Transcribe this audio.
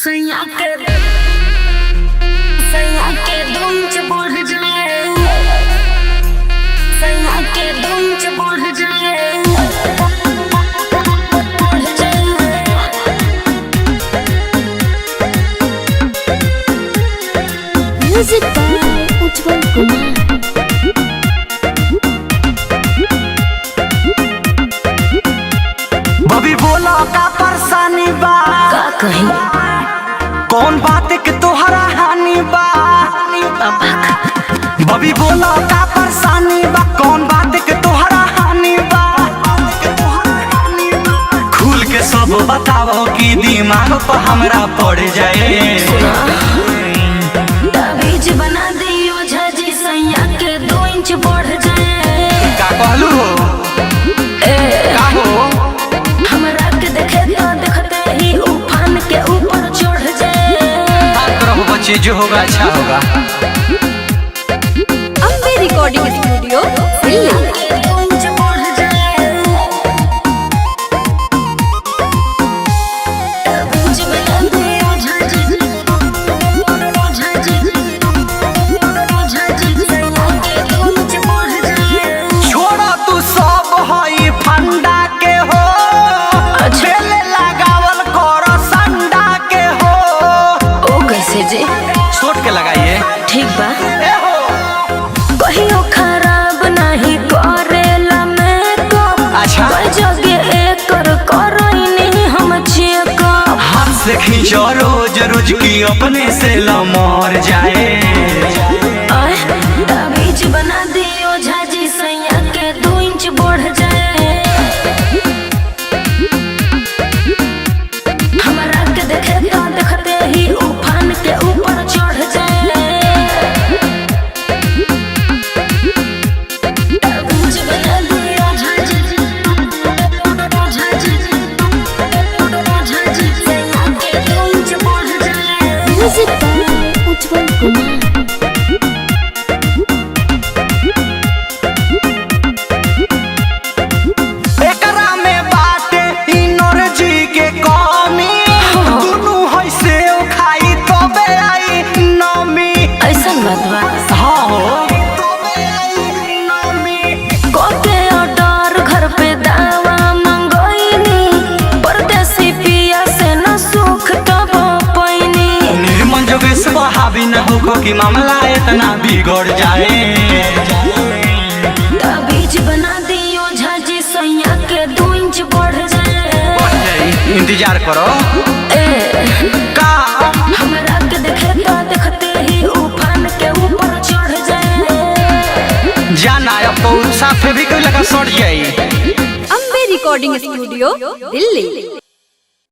सैया के धुम च बढ़ जाए, सैया के धुम च बढ़ जाए, बढ़ जाए। म्यूजिक बाय उज्जवल कुमार। बबी बोला का परेशानी बा, का कहीं कौन बात के तोहरा हानि बा। बबी बोला का परेशानी बा, कौन बात के तोहरा हानि बा। खुल के सब बताओ कि दिमाग पर हमरा पड़ जाए। ताबीज बना दियो झाजी, सैया के 2 इंच बढ़ जाए। का कहलू हो? का हो? हमरा के देखे तो देखते ही उफान के ऊपर चढ़ जाए। बात करो बच्चे, जो होगा अच्छा होगा। Ambe recording studio Delhi. छोड़ा तू सब हई फंडा के हो, झेले लगावल करो संडा के हो। ओ कैसे जे सोट के लगाइए। ठीक बा, ए हो कहियो खराब नहीं करेला मेकअप। अच्छा। कई जगह एकर करैनी हम चेकअप। हाथ से खींचो रोज रोज की अपने से लमर जाए। आय ताबीज बना दियो झाजी, सैया के 2 इंच बढ़ जाए। हमरा के देखे तो देखते ही उफान के ऊपर चढ़ जाए। ताबीज बना दियो झाजी, झाजी, झाजी, सैया के 2 इंच बढ़ जाए। म्यूजिक बाय उज्जवल कुमार। एकरा में बाटे एनर्जी के कमी, दुनू है से खाई तबे आई नमी। ऐसन बात बा, हाँ हो तबे आई नमी। कोके ऑर्डर घर पे दावा मंगोइनी, परदेसी पिया से न सुख तब पैनी। निर्मल जोगेश हावी न हो कि मामला इतना बिगड़ जाए। ताबीज बना दियो झाजी, सैया के 2 इंच बढ़ जाए। इंतजार करो। का हमरा के देखे तो देखते ही उफान के ऊपर चढ़ जाए। जाना अब तो साफे भी कोई लगा सड़ जाए। Ambe recording studio Delhi.